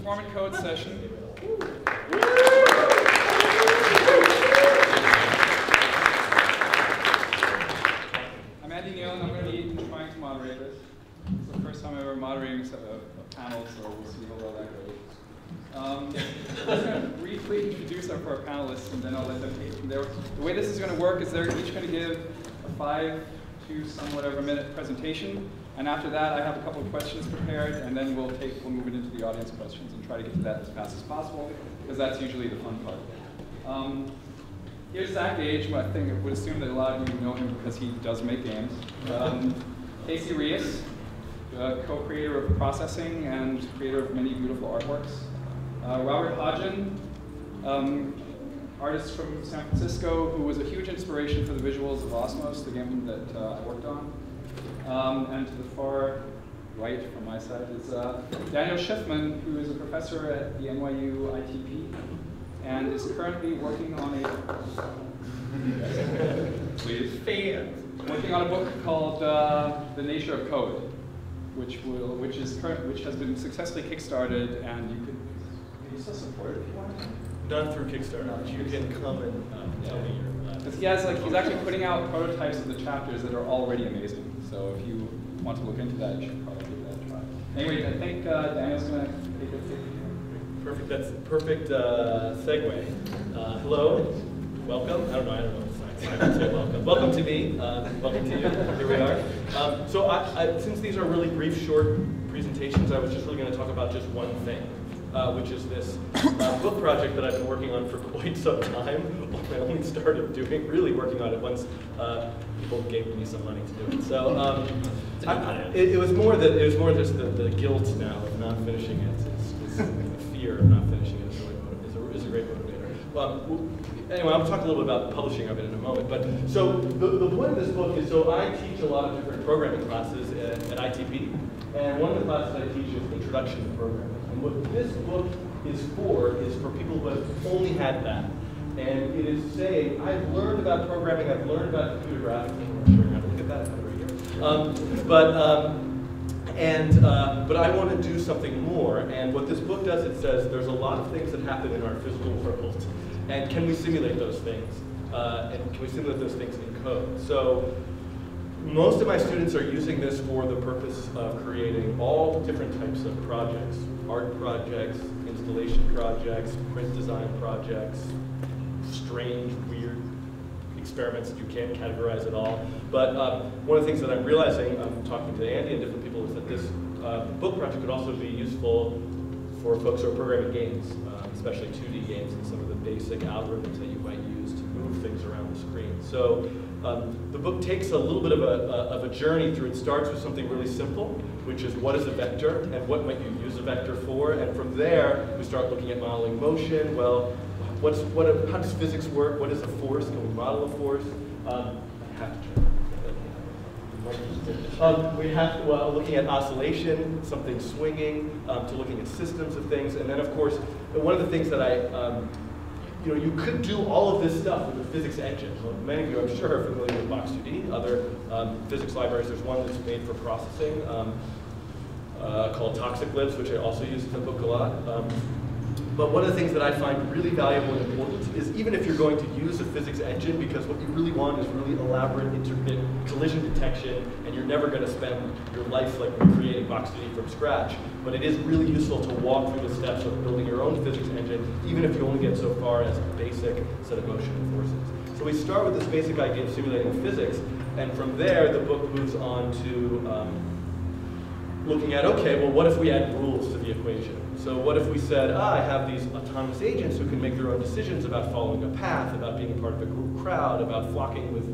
Form and Code session. I'm Andy Neal, and I'm going to be trying to moderate this. It's the first time I'm ever moderating a panel, so we'll see how well that goes. I'm just going to briefly introduce our panelists, and then I'll let them take it from there. The way this is going to work is they're each going to give a 5 to some whatever minute presentation. And after that, I have a couple of questions prepared, and then we'll move it into the audience questions and try to get to that as fast as possible, because that's usually the fun part. Here's Cade. I think I would assume that a lot of you know him because he does make games. Casey Reyes, co-creator of Processing and creator of many beautiful artworks. Robert Hodgen, artist from San Francisco, who was a huge inspiration for the visuals of Osmos, the game that I worked on. And to the far right from my side is Daniel Schiffman, who is a professor at the NYU ITP and is currently working on working on a book called The Nature of Code, which has been successfully kickstarted, and you can still support it if you want. Not through Kickstarter. You can come and tell me your. Because he's actually putting out prototypes of the chapters that are already amazing. So if you want to look into that, you should probably give that a try. Anyway, I think Daniel's going to take it. Perfect. That's a perfect segue. Hello, welcome. I don't know. I would say welcome. Welcome to me. Welcome to you. Here we are. So since these are really brief, short presentations, I was just really going to talk about just one thing. Which is this book project that I've been working on for quite some time. I only started really working on it once people gave me some money to do it. So it was more just the guilt now of not finishing it. It's the fear of not finishing it is a great motivator. Anyway, I'll talk a little bit about the publishing of it in a moment. But so the point of this book is, so I teach a lot of different programming classes at ITP, and one of the classes I teach is Introduction to Programming. And what this book is for people who have only had that. And it is saying, I've learned about programming, I've learned about computer graphics. Look at that right here. But I want to do something more. And what this book does, it says there's a lot of things that happen in our physical world. And can we simulate those things? And can we simulate those things in code? So most of my students are using this for the purpose of creating all different types of projects. Art projects, installation projects, print design projects, strange, weird experiments that you can't categorize at all. But one of the things that I'm realizing, I'm talking to Andy and different people, is that this book project could also be useful for folks who are programming games, especially 2D games and some of the basic algorithms that you might use to move things around the screen. So the book takes a little bit of a journey through. It starts with something really simple, which is what is a vector and what might you use a vector for, and from there we start looking at modeling motion. Well, how does physics work? What is a force? Can we model a force? I have to turn. Looking at oscillation, something swinging, to looking at systems of things, and then of course one of the things that you could do all of this stuff with a physics engine. Well, many of you, I'm sure, are familiar with Box2D, other physics libraries. There's one that's made for processing called Toxic Libs, which I also use in the book a lot. But one of the things that I find really valuable and important is even if you're going to use a physics engine, because what you really want is really elaborate, intricate collision detection, and you're never going to spend your life like creating Box2D from scratch, but it is really useful to walk through the steps of building your own physics engine, even if you only get so far as a basic set of motion and forces. So we start with this basic idea of simulating physics, and from there the book moves on to looking at, okay, well, what if we add rules to the equation? So what if we said, I have these autonomous agents who can make their own decisions about following a path, about being a part of a group crowd, about flocking with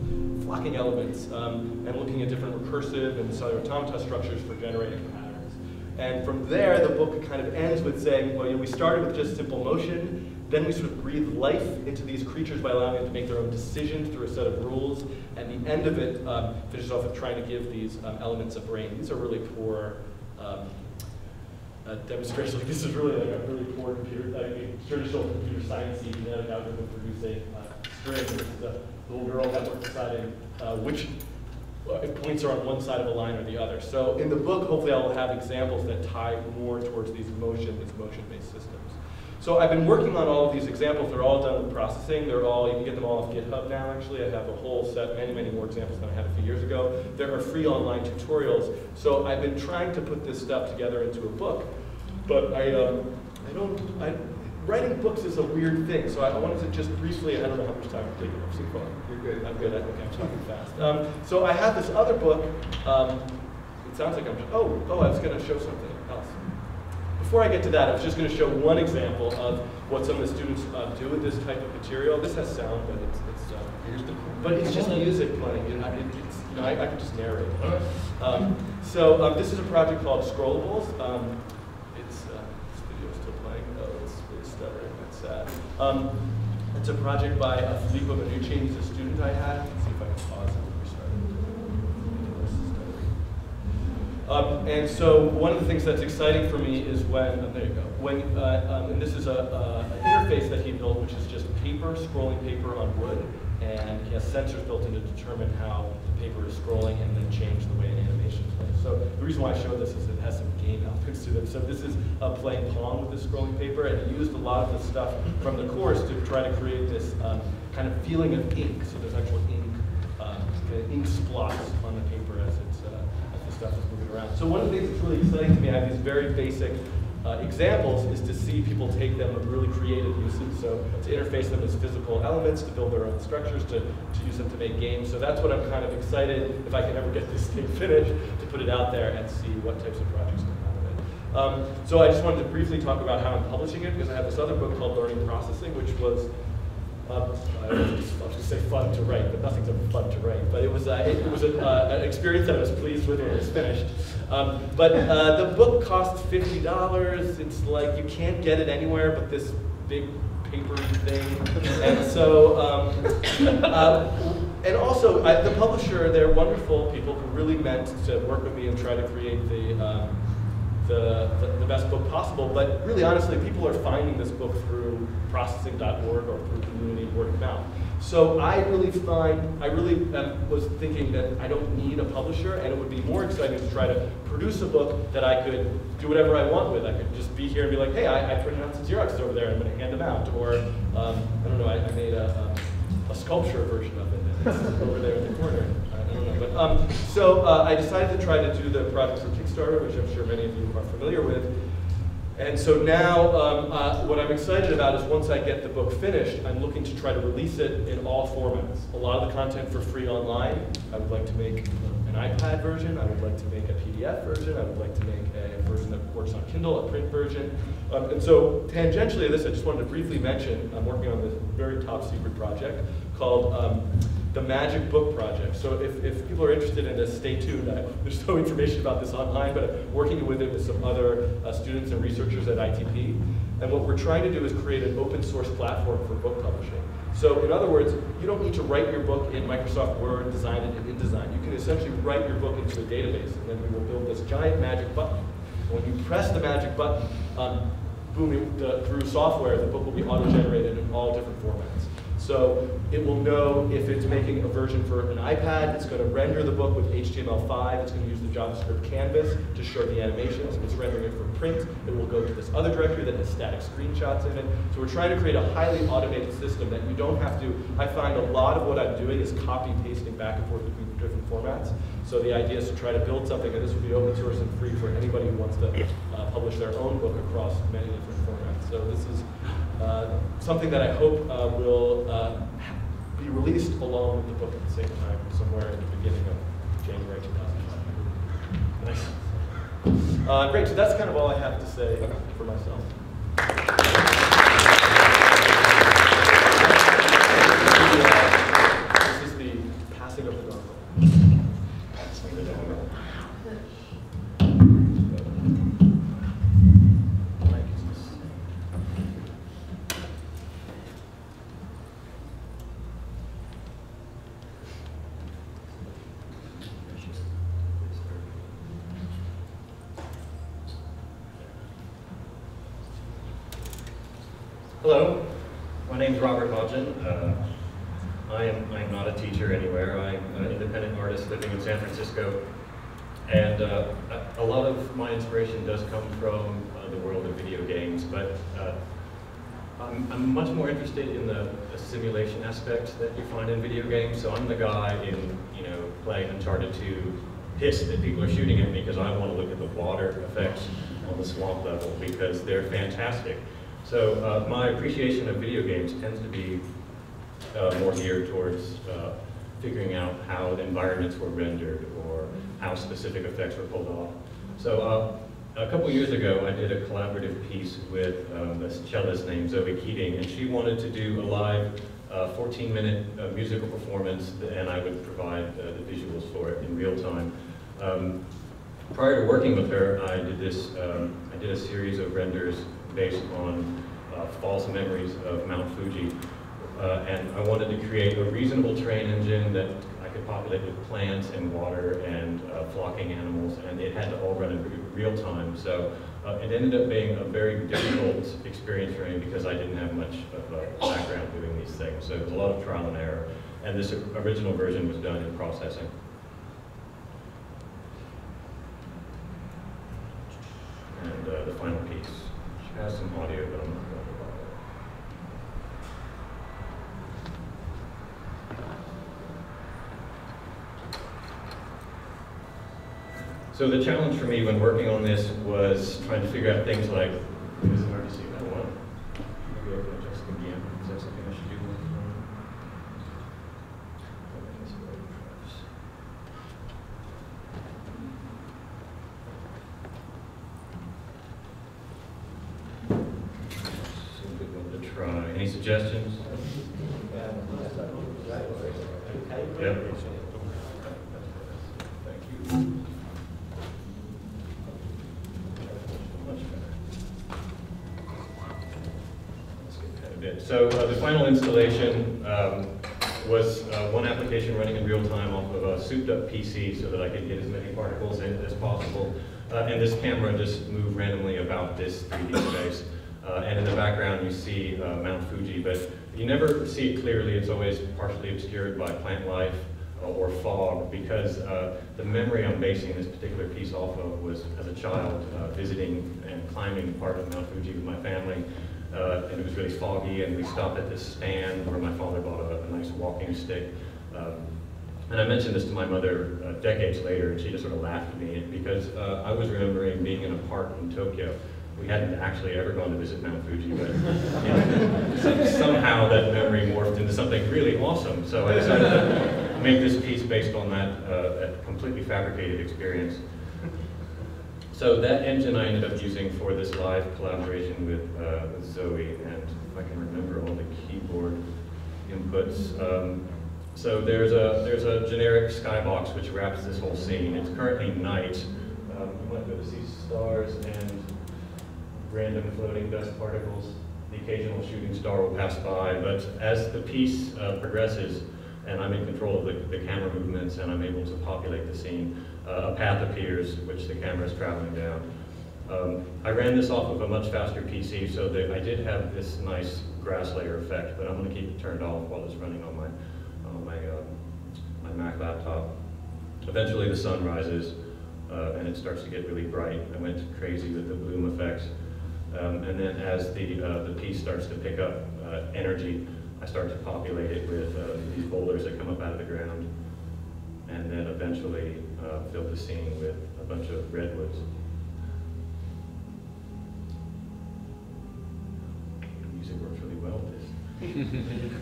flocking elements, and looking at different recursive and cellular automata structures for generating patterns. And from there, the book kind of ends with saying, well, we started with just simple motion, then we sort of breathe life into these creatures by allowing them to make their own decisions through a set of rules, and the end of it finishes off with trying to give these elements a brain. These are really poor demonstration. Like, this is really like a really poor traditional computer science-y genetic algorithm producing string. This is the little neural network deciding which points are on one side of a line or the other. So in the book, hopefully I will have examples that tie more towards these motion-based systems. So I've been working on all of these examples. They're all done with processing. They're all, you can get them all off GitHub now, actually. I have a whole set, many, many more examples than I had a few years ago. There are free online tutorials. So I've been trying to put this stuff together into a book, but writing books is a weird thing. So I wanted to just briefly, I don't know how much time I'm taking. I'm so far. You're good. I'm good. Okay, I'm talking fast. So I have this other book. It sounds like I'm just, I was going to show something else. Before I get to that, I was just going to show one example of what some of the students do with this type of material. This has sound, but it's just music playing. I could just narrate. So this is a project called Scrollables. This video is still playing. Oh, it's really stuttering. That's sad. It's a project by Filippo Manucci. He's a student I had. Let's see if I can pause it. And so one of the things that's exciting for me is when, there you go, and this is an interface that he built, which is just paper, scrolling paper on wood, and he has sensors built in to determine how the paper is scrolling and then change the way an animation plays. So the reason why I show this is it has some game elements to them. So this is playing Pong with the scrolling paper, and he used a lot of the stuff from the course to try to create this kind of feeling of ink. So there's actual ink splots on the paper as the stuff is moving around. So one of the things that's really exciting to me, I have these very basic examples, is to see people take them with really creative uses. So to interface them as physical elements, to build their own structures, to use them to make games. So that's what I'm kind of excited, if I can ever get this thing finished, to put it out there and see what types of projects come out of it. So I just wanted to briefly talk about how I'm publishing it, because I have this other book called Learning Processing, which was I was going to say fun to write, but nothing's ever fun to write. But it was an experience that I was pleased with when it was finished. But the book costs $50. It's like you can't get it anywhere but this big papery thing. And so, and also the publisher, they're wonderful people who really meant to work with me and try to create the best book possible, but really honestly, people are finding this book through processing.org or through community word of mouth. So I really was thinking that I don't need a publisher, and it would be more exciting to try to produce a book that I could do whatever I want with. I could just be here and be like, hey, I printed out some Xeroxes over there, I'm going to hand them out. Or, I don't know, I made a sculpture version of it, and it's over there in the corner. So I decided to try to do the project for Kickstarter, which I'm sure many of you are familiar with. And so now what I'm excited about is once I get the book finished, I'm looking to try to release it in all formats. A lot of the content for free online. I would like to make an iPad version. I would like to make a PDF version. I would like to make a version that works on Kindle, a print version. And so tangentially to this, I just wanted to briefly mention, I'm working on this very top secret project called the Magic Book Project. So if people are interested in this, stay tuned. There's no information about this online, but I'm working with it with some other students and researchers at ITP. And what we're trying to do is create an open source platform for book publishing. So in other words, you don't need to write your book in Microsoft Word, design it in InDesign. You can essentially write your book into a database, and then we will build this giant magic button. And when you press the magic button, boom, through software, the book will be auto-generated in all different formats. So it will know if it's making a version for an iPad, it's going to render the book with HTML5, it's going to use the JavaScript canvas to show the animations. If it's rendering it for print, it will go to this other directory that has static screenshots in it. So we're trying to create a highly automated system that you don't have to, I find a lot of what I'm doing is copy-pasting back and forth between different formats. So the idea is to try to build something, and this will be open source and free for anybody who wants to publish their own book across many different formats. So this is something that I hope will be released along with the book at the same time, somewhere in the beginning of January 2005. Nice. Great, so that's kind of all I have to say for myself. This is the passing of the dongle. Hello, my name is Robert Hodgin. I'm not a teacher anywhere. I'm an independent artist living in San Francisco. And a lot of my inspiration does come from the world of video games, but I'm much more interested in the simulation aspect that you find in video games. So I'm the guy in, playing Uncharted 2, pissed that people are shooting at me because I want to look at the water effects on the swamp level because they're fantastic. So my appreciation of video games tends to be more geared towards figuring out how the environments were rendered or how specific effects were pulled off. So a couple years ago, I did a collaborative piece with this cellist named Cade, and she wanted to do a live 14-minute musical performance, and I would provide the visuals for it in real time. Prior to working with her, I did a series of renders based on false memories of Mount Fuji. And I wanted to create a reasonable terrain engine that I could populate with plants and water and flocking animals, and it had to all run in real time. So it ended up being a very difficult experience for me because I didn't have much of a background doing these things. So it was a lot of trial and error. And this original version was done in processing. And the final piece, which has some audio, but I'm not going to bother. So the challenge for me when working on this was trying to figure out things like, is it hard to see that one? Maybe I can adjust it again. Is that something I should do? So a good one to try. Any suggestions? Yep. Thank you. So the final installation was one application running in real time off of a souped up PC so that I could get as many particles in as possible. And this camera just moved randomly about this 3D space. And in the background you see Mount Fuji, but you never see it clearly. It's always partially obscured by plant life or fog, because the memory I'm basing this particular piece off of was as a child visiting and climbing part of Mount Fuji with my family. And it was really foggy, and we stopped at this stand where my father bought a nice walking stick. And I mentioned this to my mother decades later, and she just sort of laughed at me because I was remembering being in a park in Tokyo. We hadn't actually ever gone to visit Mount Fuji, but somehow that memory morphed into something really awesome. So I decided to make this piece based on that completely fabricated experience. So that engine I ended up using for this live collaboration with Zoe, and if I can remember all the keyboard inputs. So there's a generic skybox which wraps this whole scene. It's currently night. You might be able to see stars and random floating dust particles. The occasional shooting star will pass by, but as the piece progresses, and I'm in control of the camera movements, and I'm able to populate the scene, a path appears which the camera is traveling down. I ran this off of a much faster PC, so that I did have this nice grass layer effect, but I'm going to keep it turned off while it's running on my Mac laptop. Eventually the sun rises, and it starts to get really bright. I went crazy with the bloom effects. And then as the piece starts to pick up energy, I start to populate it with these boulders that come up out of the ground, and then eventually fill the scene with a bunch of redwoods. The music works really well with this.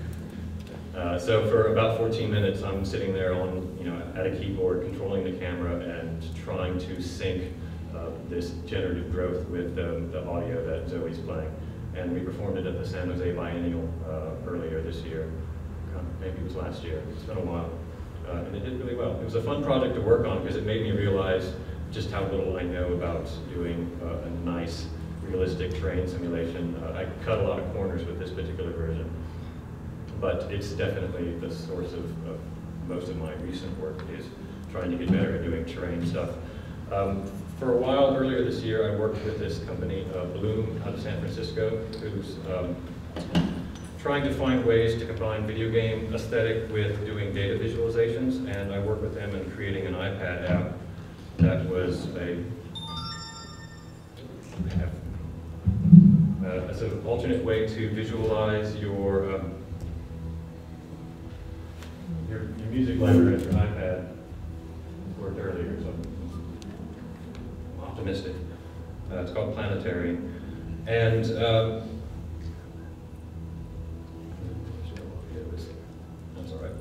So for about 14 minutes, I'm sitting there at a keyboard, controlling the camera and trying to sync this generative growth with the audio that Zoe's playing. And we performed it at the San Jose Biennial earlier this year. Maybe it was last year. It's been a while. And it did really well. It was a fun project to work on because it made me realize just how little I know about doing a nice, realistic terrain simulation. I cut a lot of corners with this particular version, but it's definitely the source of most of my recent work is trying to get better at doing terrain stuff. For a while earlier this year, I worked with this company, Bloom, out of San Francisco, who's trying to find ways to combine video game aesthetic with doing data visualizations, and I worked with them in creating an iPad app that was as an alternate way to visualize your music library on your iPad. It worked earlier, so I'm optimistic. It's called Planetary. And that's all right.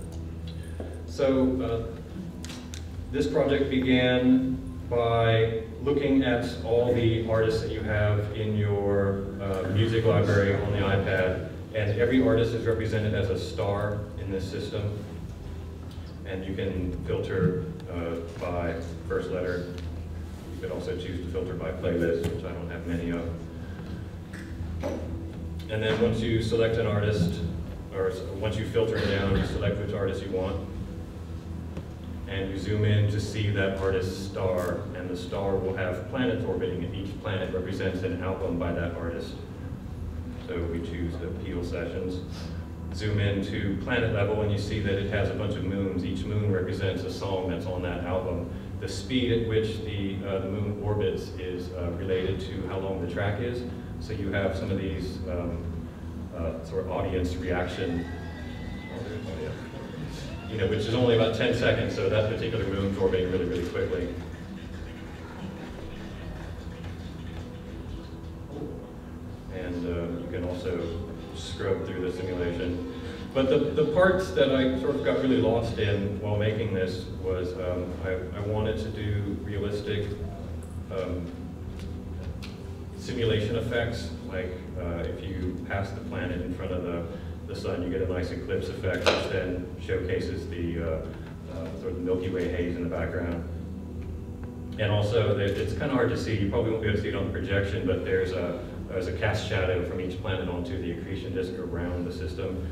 So this project began by looking at all the artists that you have in your music library on the iPad, and every artist is represented as a star in this system. And you can filter by first letter. You could also choose to filter by playlist, which I don't have many of. And then once you select an artist, or once you filter it down, you select which artist you want. And you zoom in to see that artist's star, and the star will have planets orbiting, and each planet represents an album by that artist. So we choose the Peel Sessions. Zoom in to planet level, and you see that it has a bunch of moons. Each moon represents a song that's on that album. The speed at which the moon orbits is related to how long the track is. So you have some of these sort of audience reaction, which is only about 10 seconds, so that particular moon's orbiting really, really quickly. And you can also scrub through the simulation. But the parts that I sort of got really lost in while making this was I wanted to do realistic simulation effects, like if you pass the planet in front of the sun, you get a nice eclipse effect, which then showcases the sort of Milky Way haze in the background. And also, it's kind of hard to see. You probably won't be able to see it on the projection, but there's a cast shadow from each planet onto the accretion disk around the system.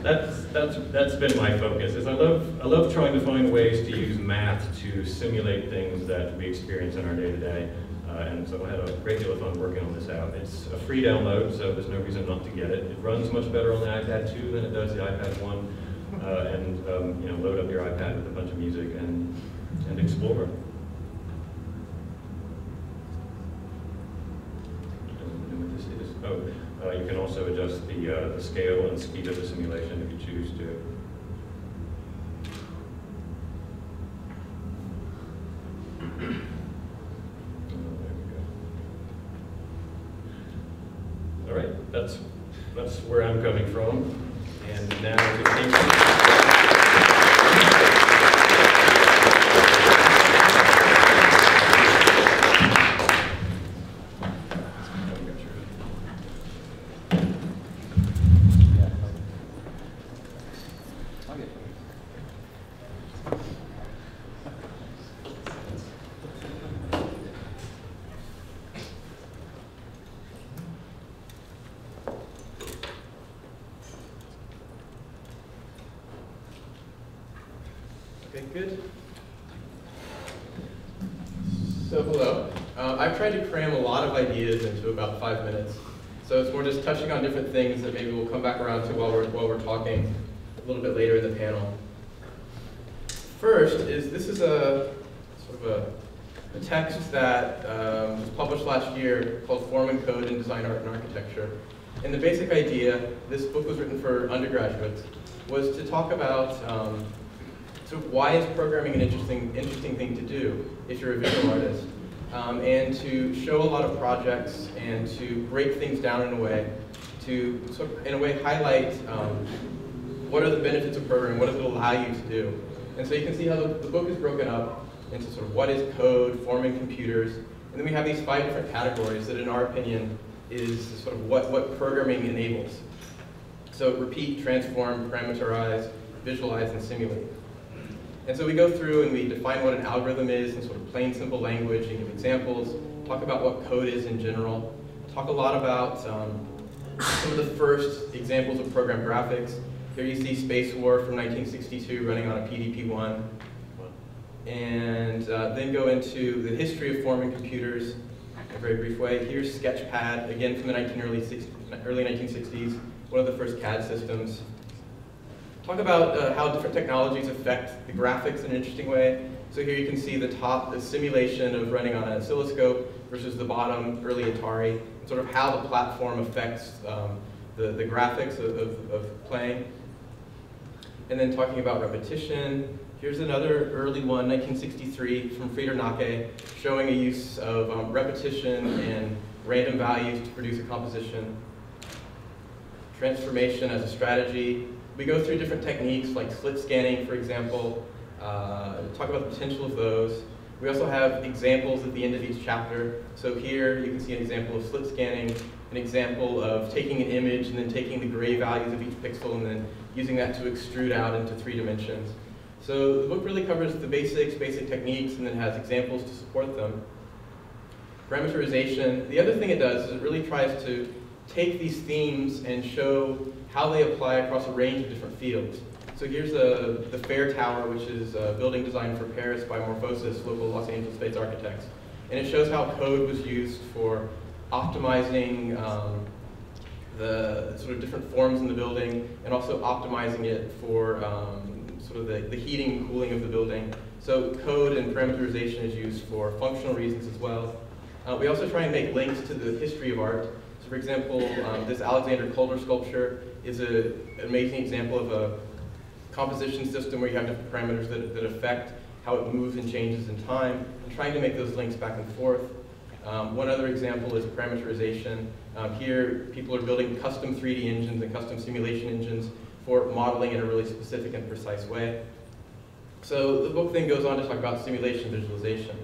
That's been my focus. Is I love trying to find ways to use math to simulate things that we experience in our day-to-day. And so I had a great deal of fun working on this app. It's a free download, so there's no reason not to get it. It runs much better on the iPad 2 than it does the iPad 1. Load up your iPad with a bunch of music and explore. You can also adjust the scale and speed of the simulation if you choose to. All right, that's where I'm coming from, and now to Good. So hello. I've tried to cram a lot of ideas into about 5 minutes. So it's more just touching on different things that maybe we'll come back around to while we're talking a little bit later in the panel. First this is a sort of a text that was published last year called Form and Code in Design, Art, and Architecture. And the basic idea, this book was written for undergraduates, was to talk about so why is programming an interesting thing to do if you're a visual artist? And to show a lot of projects and to break things down in a way to sort of, in a way, highlight what are the benefits of programming, what does it allow you to do. And so you can see how the book is broken up into sort of what is code, forming computers, and then we have these 5 different categories that in our opinion is sort of what programming enables. So repeat, transform, parameterize, visualize, and simulate. And so we go through and we define what an algorithm is in sort of plain, simple language, and give examples, talk about what code is in general, talk a lot about some of the first examples of program graphics. Here you see Space War from 1962 running on a PDP-1. And then go into the history of forming computers, in a very brief way. Here's Sketchpad, again from the early 1960s, one of the first CAD systems. Talk about how different technologies affect the graphics in an interesting way. So here you can see the top, the simulation of running on an oscilloscope versus the bottom, early Atari, and sort of how the platform affects the graphics of playing. And then talking about repetition. Here's another early one, 1963, from Frieder Nake, showing a use of repetition and random values to produce a composition. Transformation as a strategy. We go through different techniques like slit scanning, for example, talk about the potential of those. We also have examples at the end of each chapter. So here you can see an example of slit scanning, an example of taking an image and then taking the gray values of each pixel and then using that to extrude out into 3 dimensions. So the book really covers the basic techniques, and then has examples to support them. Parameterization. The other thing it does is it really tries to take these themes and show how they apply across a range of different fields. So here's the Fair Tower, which is a building designed for Paris by Morphosis, local Los Angeles-based architects. And it shows how code was used for optimizing the sort of different forms in the building, and also optimizing it for sort of the heating and cooling of the building. So code and parameterization is used for functional reasons as well. We also try and make links to the history of art. So for example, this Alexander Calder sculpture is an amazing example of a composition system where you have different parameters that affect how it moves and changes in time, and trying to make those links back and forth. One other example is parameterization. Here, people are building custom 3D engines and custom simulation engines for modeling in a really specific and precise way. So the book then goes on to talk about simulation visualization.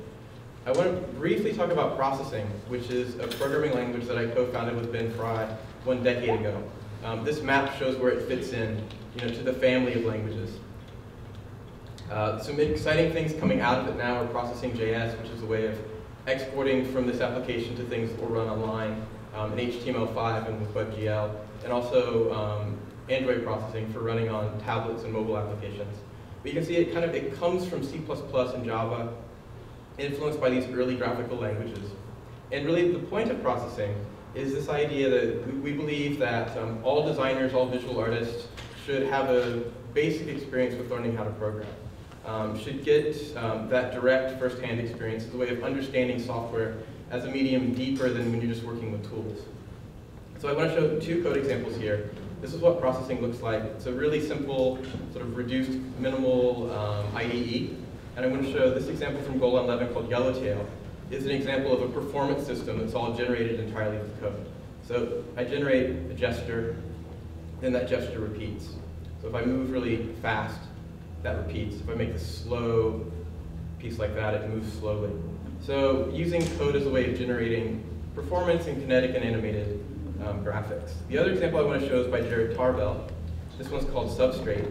I want to briefly talk about processing, which is a programming language that I co-founded with Ben Fry 1 decade ago. This map shows where it fits in, to the family of languages. Some exciting things coming out of it now are processing.js, which is a way of exporting from this application to things that will run online in HTML5 and with WebGL, and also Android processing for running on tablets and mobile applications. But you can see it comes from C++ and Java, influenced by these early graphical languages. And really the point of processing is this idea that we believe that all designers, all visual artists should have a basic experience with learning how to program. Should get that direct first-hand experience as a way of understanding software as a medium deeper than when you're just working with tools. So I want to show 2 code examples here. This is what processing looks like. It's a really simple, sort of reduced, minimal IDE. And I want to show this example from Golan 11 called Yellowtail. Is an example of a performance system that's all generated entirely with code. So I generate a gesture, then that gesture repeats. So if I move really fast, that repeats. If I make a slow piece like that, it moves slowly. So using code as a way of generating performance in kinetic and animated graphics. The other example I want to show is by Jared Tarbell. This one's called Substrate.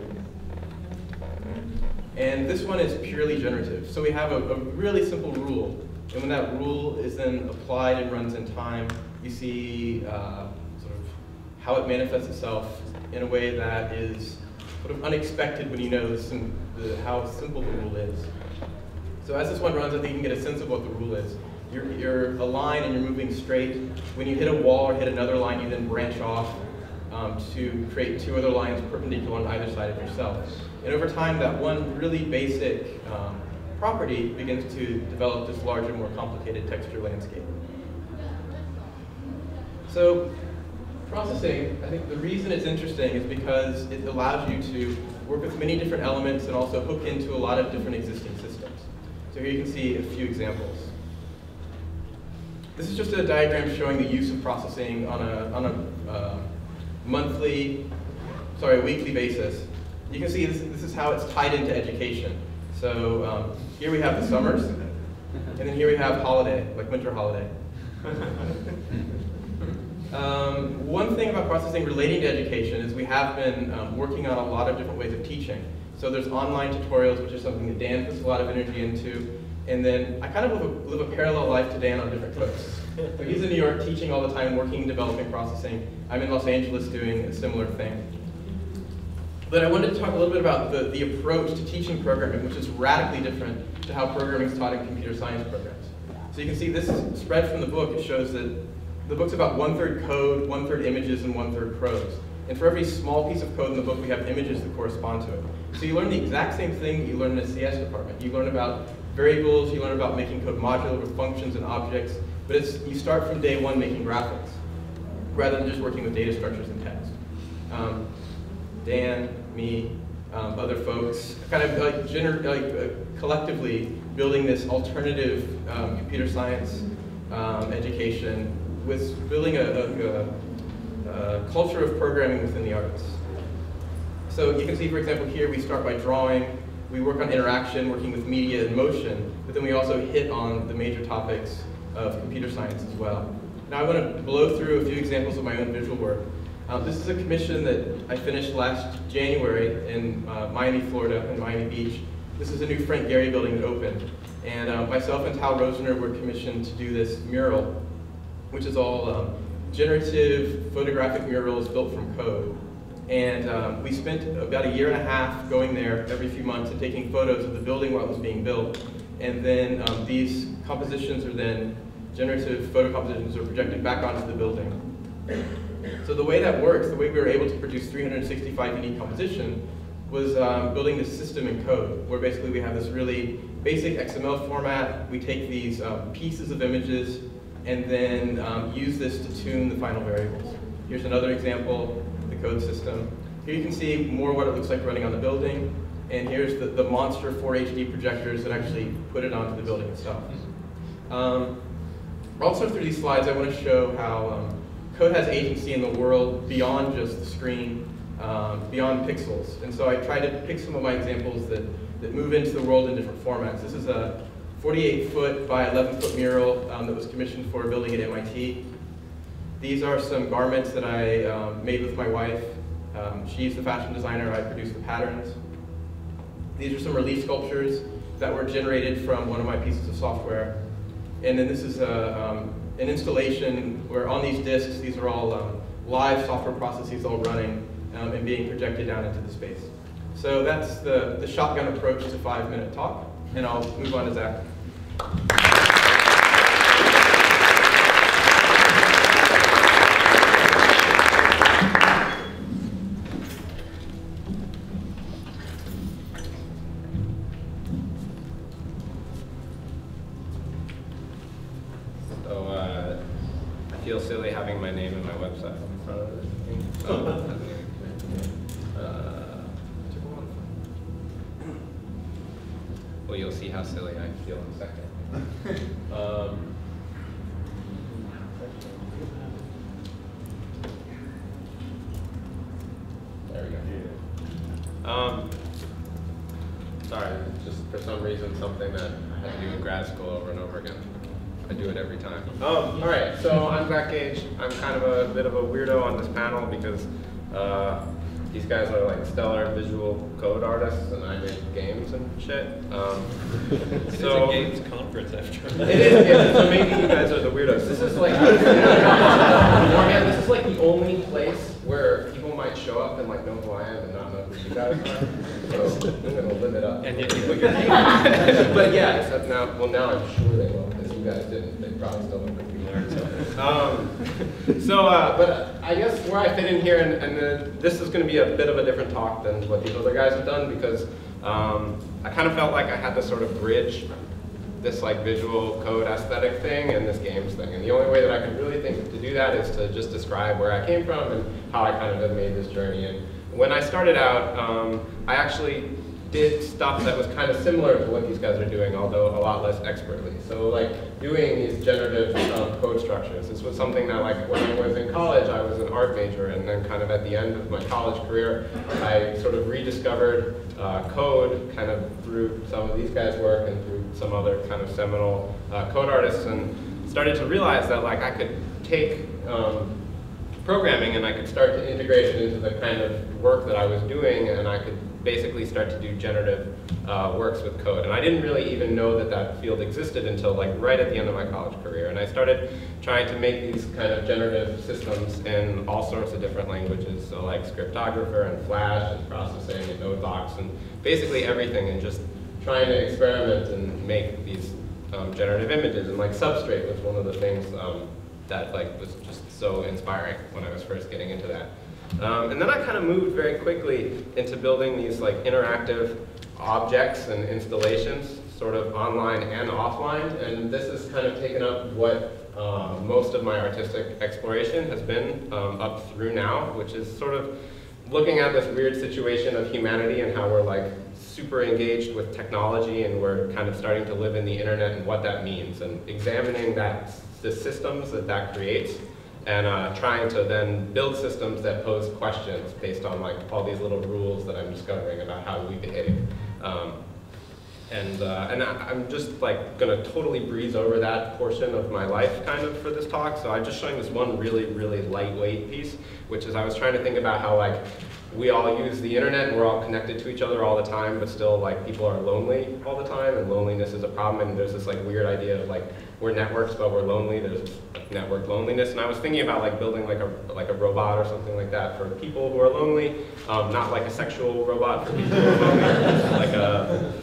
And this one is purely generative. So we have a really simple rule. And when that rule is then applied and runs in time, you see sort of how it manifests itself in a way that is sort of unexpected when you know how simple the rule is. So as this one runs, I think you can get a sense of what the rule is. You're a line and you're moving straight. When you hit a wall or hit another line, you then branch off to create 2 other lines perpendicular on either side of yourself. And over time, that one really basic property begins to develop this larger, more complicated texture landscape. So processing, I think the reason it's interesting is because it allows you to work with many different elements and also hook into a lot of different existing systems. So here you can see a few examples. This is just a diagram showing the use of processing on a weekly basis. You can see this is how it's tied into education. So here we have the summers, and then here we have holiday, like winter holiday. One thing about processing relating to education is we have been working on a lot of different ways of teaching. So there's online tutorials, which is something that Dan puts a lot of energy into. And then I kind of live a parallel life to Dan on different coasts. So he's in New York teaching all the time, working, developing, processing. I'm in Los Angeles doing a similar thing. But I wanted to talk a little bit about the approach to teaching programming, which is radically different to how programming is taught in computer science programs. So you can see this spread from the book. It shows that the book's about 1/3 code, 1/3 images, and 1/3 prose. And for every small piece of code in the book, we have images that correspond to it. So you learn the exact same thing that you learn in a CS department. You learn about variables, you learn about making code modular with functions and objects, but you start from day one making graphics, rather than just working with data structures and text. Dan, me, other folks, kind of like collectively building this alternative computer science education with building a culture of programming within the arts. So you can see, for example, here we start by drawing, we work on interaction, working with media and motion, but then we also hit on the major topics of computer science as well. Now I want to blow through a few examples of my own visual work. This is a commission that I finished last January in Miami, Florida, in Miami Beach. This is a new Frank Gehry building that opened. And myself and Tal Rosner were commissioned to do this mural, which is all generative photographic murals built from code. And we spent about 1.5 years going there every few months and taking photos of the building while it was being built. And then these compositions are then, generative photo compositions are projected back onto the building. So the way that works, the way we were able to produce 365 unique composition was building this system in code, where basically we have this really basic XML format. We take these pieces of images and then use this to tune the final variables. Here's another example, the code system. Here you can see more what it looks like running on the building, and here's the monster 4 HD projectors that actually put it onto the building itself. Also through these slides, I want to show how code has agency in the world beyond just the screen, beyond pixels. And so I tried to pick some of my examples that move into the world in different formats. This is a 48-foot by 11-foot mural that was commissioned for a building at MIT. These are some garments that I made with my wife. She's the fashion designer, I produced the patterns. These are some relief sculptures that were generated from one of my pieces of software. And then this is an installation where on these disks, these are all live software processes all running and being projected down into the space. So that's the shotgun approach to 5-minute talk, and I'll move on to Zach. I feel silly having my name and my website in front of this thing. Well, you'll see how silly I feel in a second. There we go. Sorry, just for some reason something that I had to do in grad school over and over again. I do it every time. All right, so I'm Zach Cade. I'm kind of a bit of a weirdo on this panel because these guys are like stellar visual code artists, and I make games and shit. It's a games conference after all. It is, yeah, so maybe you guys are the weirdos. This is like, this is like the only place where people might show up and like know who I am and not know who you guys are. So I'm gonna limit up. And yet you put your name. But yeah, except now, well now I'm sure they will, because you guys didn't. They probably still don't know who you are. But I guess where I fit in here, and this is going to be a bit of a different talk than what these other guys have done, because I kind of felt like I had to sort of bridge this like visual code aesthetic thing and this games thing. And the only way that I could really think to do that is to just describe where I came from and how I kind of have made this journey. And when I started out, I actually did stuff that was kind of similar to what these guys are doing, although a lot less expertly. So like doing these generative code structures. This was something that like when I was in college, I was an art major, and then kind of at the end of my college career, I sort of rediscovered code kind of through some of these guys' work and through some other kind of seminal code artists, and started to realize that like I could take programming and I could start to integrate it into the kind of work that I was doing, and I could basically start to do generative works with code. And I didn't really even know that that field existed until like right at the end of my college career. And I started trying to make these kind of generative systems in all sorts of different languages. So like Scriptographer and Flash and processing and NodeBox and basically everything, and just trying to experiment and make these generative images, and like Substrate was one of the things that like was just so inspiring when I was first getting into that. And then I kind of moved very quickly into building these like interactive objects and installations, sort of online and offline, and this has kind of taken up what most of my artistic exploration has been up through now, which is sort of looking at this weird situation of humanity and how we're like super engaged with technology and we're kind of starting to live in the internet and what that means, and examining the systems that creates, and trying to then build systems that pose questions based on like all these little rules that I'm discovering about how we behave. And I'm just like gonna totally breeze over that portion of my life kind of for this talk. So I'm just showing this one really, really lightweight piece, which is I was trying to think about how like we all use the internet and we're all connected to each other all the time, but still like people are lonely all the time, and loneliness is a problem, and there's this like weird idea of like we're networks but we're lonely. There's like network loneliness, and I was thinking about like building like a robot or something like that for people who are lonely, not like a sexual robot for people who are lonely,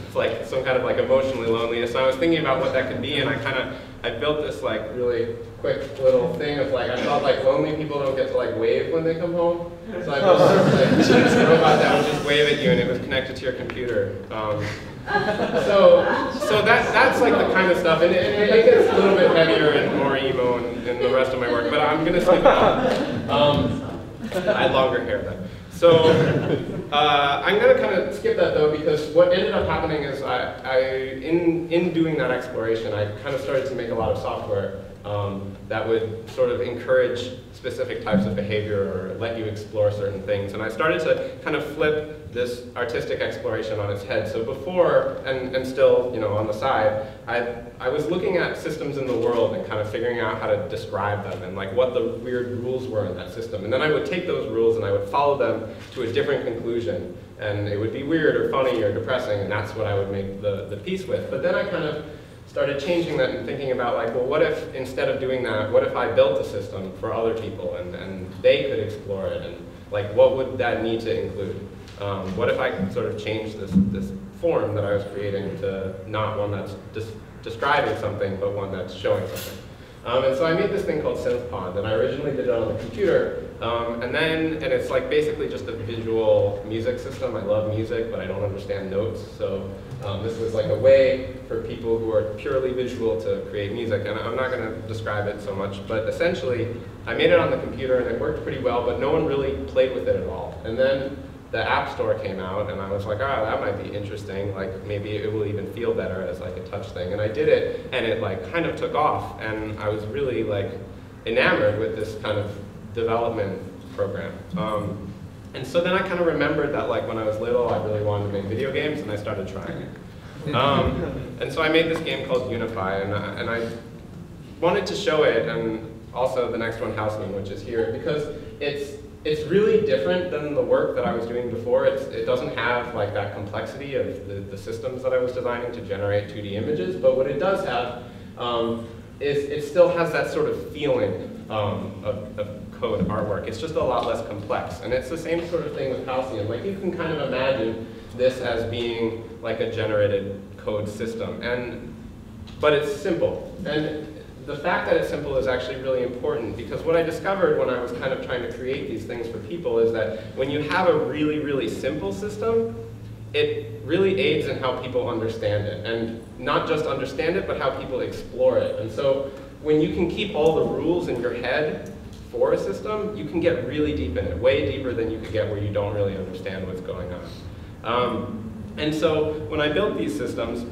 it's like some kind of like emotionally loneliness. And I was thinking about what that could be, and I built this like really quick little thing of like, I thought like lonely people don't get to like wave when they come home. So I built this like robot that would just wave at you and it was connected to your computer. So that's like the kind of stuff, and it gets a little bit heavier and more emo in the rest of my work, but I'm gonna skip it on. I had longer hair then. So I'm going to kind of skip that though, because what ended up happening is in doing that exploration, I kind of started to make a lot of software that would sort of encourage specific types of behavior or let you explore certain things. And I started to kind of flip this artistic exploration on its head. So before, and still, you know, on the side, I was looking at systems in the world and kind of figuring out how to describe them and like what the weird rules were in that system. And then I would take those rules and I would follow them to a different conclusion. And it would be weird or funny or depressing, and that's what I would make the piece with. But then I kind of started changing that and thinking about like, well, what if instead of doing that, what if I built a system for other people and they could explore it, and like what would that need to include? What if I could sort of change this form that I was creating to not one that's describing something, but one that's showing something? And so I made this thing called SynthPond, and I originally did it on the computer, and it's like basically just a visual music system. I love music, but I don't understand notes, so this was like a way for people who are purely visual to create music, and I'm not going to describe it so much, but essentially I made it on the computer and it worked pretty well, but no one really played with it at all. And then the App Store came out, and I was like, oh, that might be interesting. Like, maybe it will even feel better as like a touch thing. And I did it, and it like kind of took off, and I was really like enamored with this kind of development program. And so then I kind of remembered that like when I was little, I really wanted to make video games, and I started trying it. And so I made this game called Unify, and I wanted to show it, and also the next one, Houseman, which is here, because it's really different than the work that I was doing before. It doesn't have like that complexity of the systems that I was designing to generate 2D images, but what it does have is it still has that sort of feeling of code artwork. It's just a lot less complex. And it's the same sort of thing with Halcyon. Like, you can kind of imagine this as being like a generated code system. But it's simple. And the fact that it's simple is actually really important, because what I discovered when I was kind of trying to create these things for people is that when you have a really, really simple system, it really aids in how people understand it. And not just understand it, but how people explore it. And so when you can keep all the rules in your head for a system, you can get really deep in it, way deeper than you could get where you don't really understand what's going on. And so when I built these systems,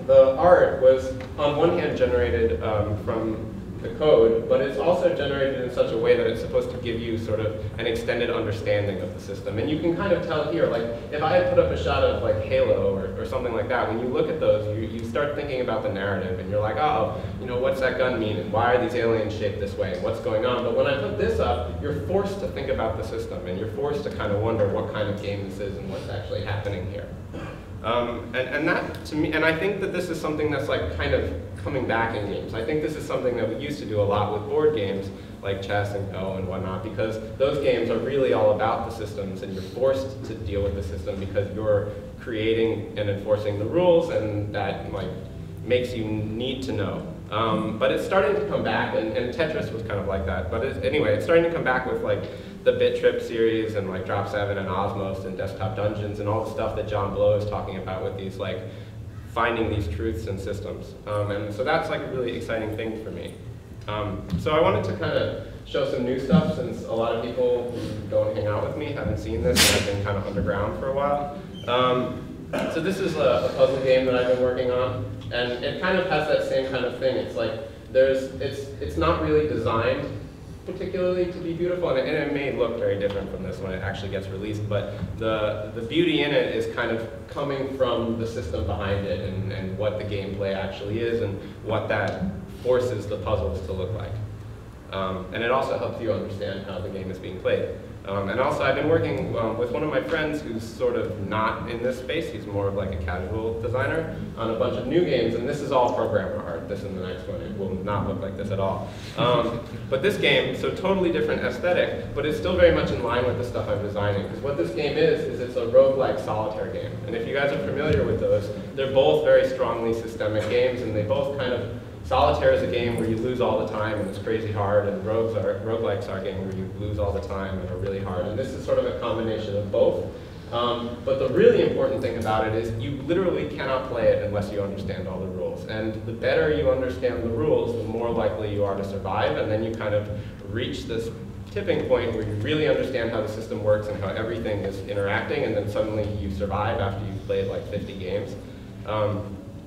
the art was, on one hand, generated from the code, but it's also generated in such a way that it's supposed to give you sort of an extended understanding of the system. And you can kind of tell here, like, if I had put up a shot of like Halo or something like that, when you look at those, you start thinking about the narrative, and you're like, oh, you know, what's that gun mean, and why are these aliens shaped this way, and what's going on? But when I put this up, you're forced to think about the system, and you're forced to kind of wonder what kind of game this is and what's actually happening here. And that, to me, and I think that this is something that's like kind of coming back in games. I think this is something that we used to do a lot with board games, like chess and Go and whatnot, because those games are really all about the systems, and you're forced to deal with the system because you're creating and enforcing the rules, and that like makes you need to know. But it's starting to come back, and Tetris was kind of like that. But anyway, it's starting to come back with like the Bit Trip series and like Drop 7 and Osmos and Desktop Dungeons and all the stuff that John Blow is talking about with these like finding these truths in systems. And so that's like a really exciting thing for me. So I wanted to kind of show some new stuff since a lot of people who don't hang out with me haven't seen this and I've been kind of underground for a while. So this is a puzzle game that I've been working on, and it kind of has that same kind of thing. It's like it's not really designed particularly to be beautiful, and it may look very different from this when it actually gets released, but the beauty in it is kind of coming from the system behind it and what the gameplay actually is and what that forces the puzzles to look like. And it also helps you understand how the game is being played. And also I've been working with one of my friends who's sort of not in this space. He's more of like a casual designer on a bunch of new games, and this is all programmer art. This and the next one, it will not look like this at all. But this game, so totally different aesthetic, but it's still very much in line with the stuff I'm designing. Because what this game is it's a roguelike solitaire game. And if you guys are familiar with those, they're both very strongly systemic games, and they both kind of, solitaire is a game where you lose all the time and it's crazy hard, and roguelikes are a game where you lose all the time and are really hard. And this is sort of a combination of both. But the really important thing about it is you literally cannot play it unless you understand all the rules. And the better you understand the rules, the more likely you are to survive, and then you kind of reach this tipping point where you really understand how the system works and how everything is interacting, and then suddenly you survive after you've played like 50 games.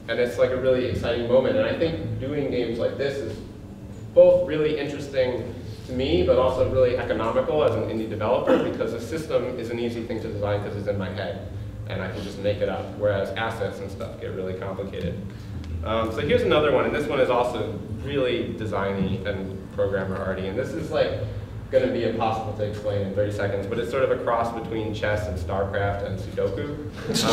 And it's like a really exciting moment. And I think doing games like this is both really interesting to me, but also really economical as an indie developer, because a system is an easy thing to design because it's in my head, and I can just make it up, whereas assets and stuff get really complicated. So here's another one, and this one is also really designy and programmer arty, and this is like going to be impossible to explain in 30 seconds, but it's sort of a cross between chess and StarCraft and Sudoku. It's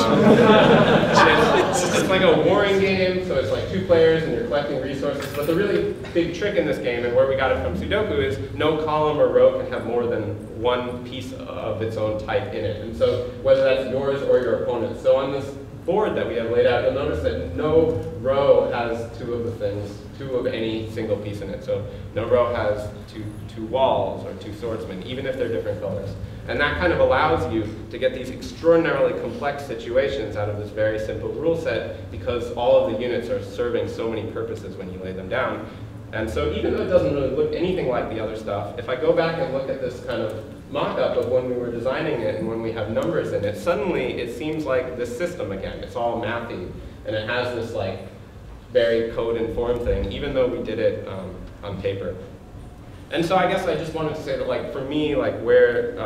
like a warring game, so it's like 2 players and you're collecting resources, but the really big trick in this game, and where we got it from Sudoku, is no column or row can have more than one piece of its own type in it. And so whether that's yours or your opponent's. So on this board that we have laid out, you'll notice that no row has 2 of the things, 2 of any single piece in it. So no row has two walls or 2 swordsmen, even if they're different colors. And that kind of allows you to get these extraordinarily complex situations out of this very simple rule set, because all of the units are serving so many purposes when you lay them down. And so even though it doesn't really look anything like the other stuff, if I go back and look at this kind of mock-up of when we were designing it and when we have numbers in it, suddenly it seems like this system again. It's all mathy, and it has this like very code-informed thing, even though we did it on paper. And so I guess I just wanted to say that, like, for me, like where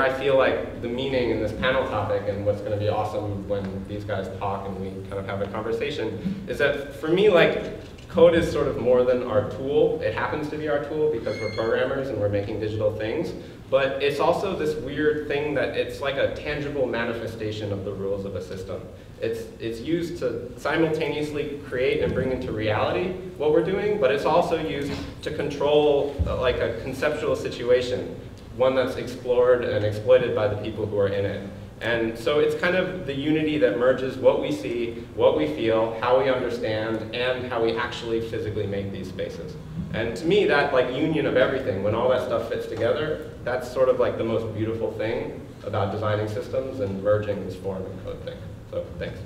I feel like the meaning in this panel topic, and what's going to be awesome when these guys talk and we kind of have a conversation, is that for me, like, code is sort of more than our tool. It happens to be our tool because we're programmers and we're making digital things. But it's also this weird thing that it's like a tangible manifestation of the rules of a system. It's used to simultaneously create and bring into reality what we're doing, but it's also used to control like a conceptual situation, one that's explored and exploited by the people who are in it. And so it's kind of the unity that merges what we see, what we feel, how we understand, and how we actually physically make these spaces. And to me, that like union of everything, when all that stuff fits together, that's sort of like the most beautiful thing about designing systems and merging this form and code thing. So thanks.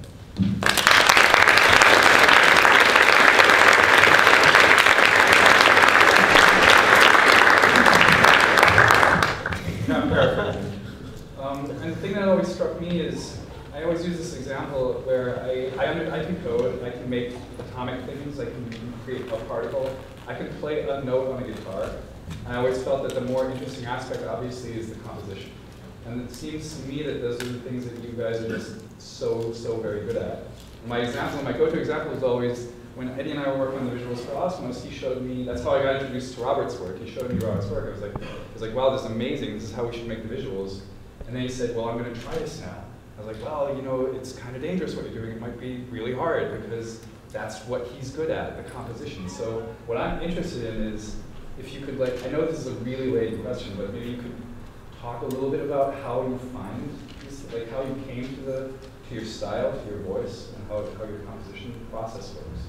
And the thing that always struck me is, I always use this example where I can code, I can make atomic things, I can create a particle, I can play a note on a guitar. And I always felt that the more interesting aspect, obviously, is the composition. And it seems to me that those are the things that you guys are just so very good at. My go-to example is always, when Eddie and I were working on the visuals for Osmos, he showed me, that's how I got introduced to Robert's work. He showed me Robert's work. I was like, wow, this is amazing. This is how we should make the visuals. And then he said, well, I'm going to try this now. I was like, well, you know, it's kind of dangerous what you're doing. It might be really hard, because that's what he's good at, the composition. So what I'm interested in is, if you could, like, I know this is a really late question, but maybe you could talk a little bit about how you find this, like how you came to to your style, to your voice, and how your composition process works?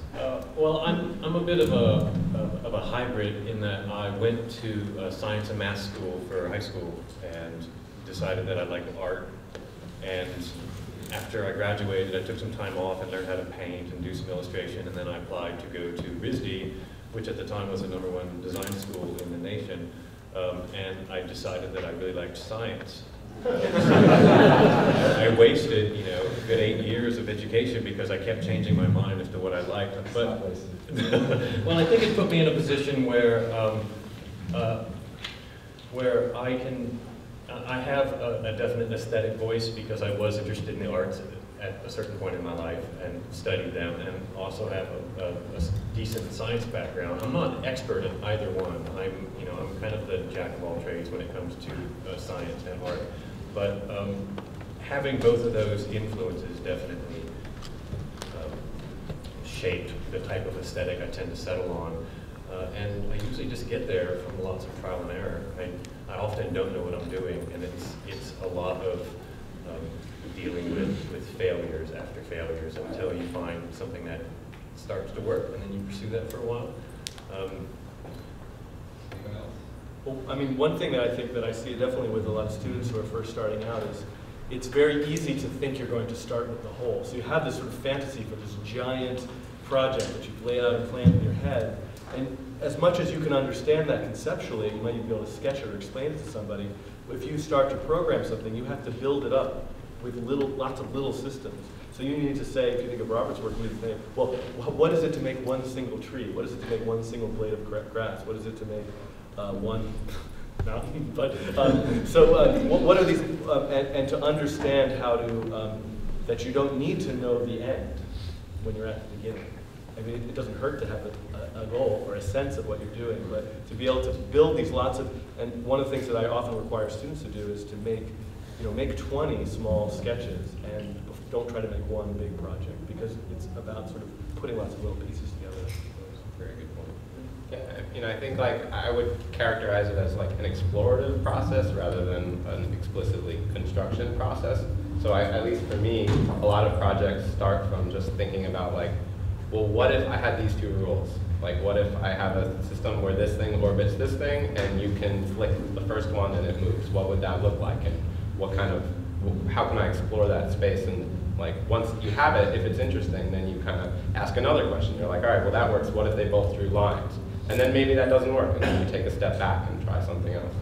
Well, I'm a bit of a hybrid in that I went to science and math school for high school and decided that I liked art. And after I graduated, I took some time off and learned how to paint and do some illustration, and then I applied to go to RISD, which at the time was the #1 design school in the nation. And I decided that I really liked science. I wasted, a good 8 years of education because I kept changing my mind as to what I liked. But well, I think it put me in a position where I have a definite aesthetic voice because I was interested in the arts at a certain point in my life and studied them, and also have a decent science background. I'm not an expert in either one. I'm kind of the jack of all trades when it comes to science and art. But having both of those influences definitely shaped the type of aesthetic I tend to settle on. And I usually just get there from lots of trial and error. I often don't know what I'm doing, and it's a lot of dealing with failures after failures until you find something that starts to work, and then you pursue that for a while. Well, I mean, one thing that I think that I see definitely with a lot of students who are first starting out is it's very easy to think you're going to start with the whole. So you have this sort of fantasy for this giant project that you've laid out and planned in your head. And as much as you can understand that conceptually, you might even be able to sketch it or explain it to somebody. If you start to program something, you have to build it up with lots of little systems. So you need to say, if you think of Robert's work, you need to think, well, what is it to make one single tree? What is it to make one single blade of grass? What is it to make one mountain? But what are these? And to understand how to that you don't need to know the end when you're at the beginning. I mean, it doesn't hurt to have a goal or a sense of what you're doing, but to be able to build these lots of, and one of the things that I often require students to do is to make 20 small sketches and don't try to make one big project, because it's about sort of putting lots of little pieces together. Very good point. Yeah, I think I would characterize it as like an explorative process rather than an explicitly construction process. So at least for me, a lot of projects start from just thinking about well, what if I had these two rules? Like, what if I have a system where this thing orbits this thing, and you can flick the first one and it moves? What would that look like? And how can I explore that space? And once you have it, if it's interesting, then you kind of ask another question. You're like, all right, well that works. What if they both drew lines? And then maybe that doesn't work, and then you take a step back and try something else.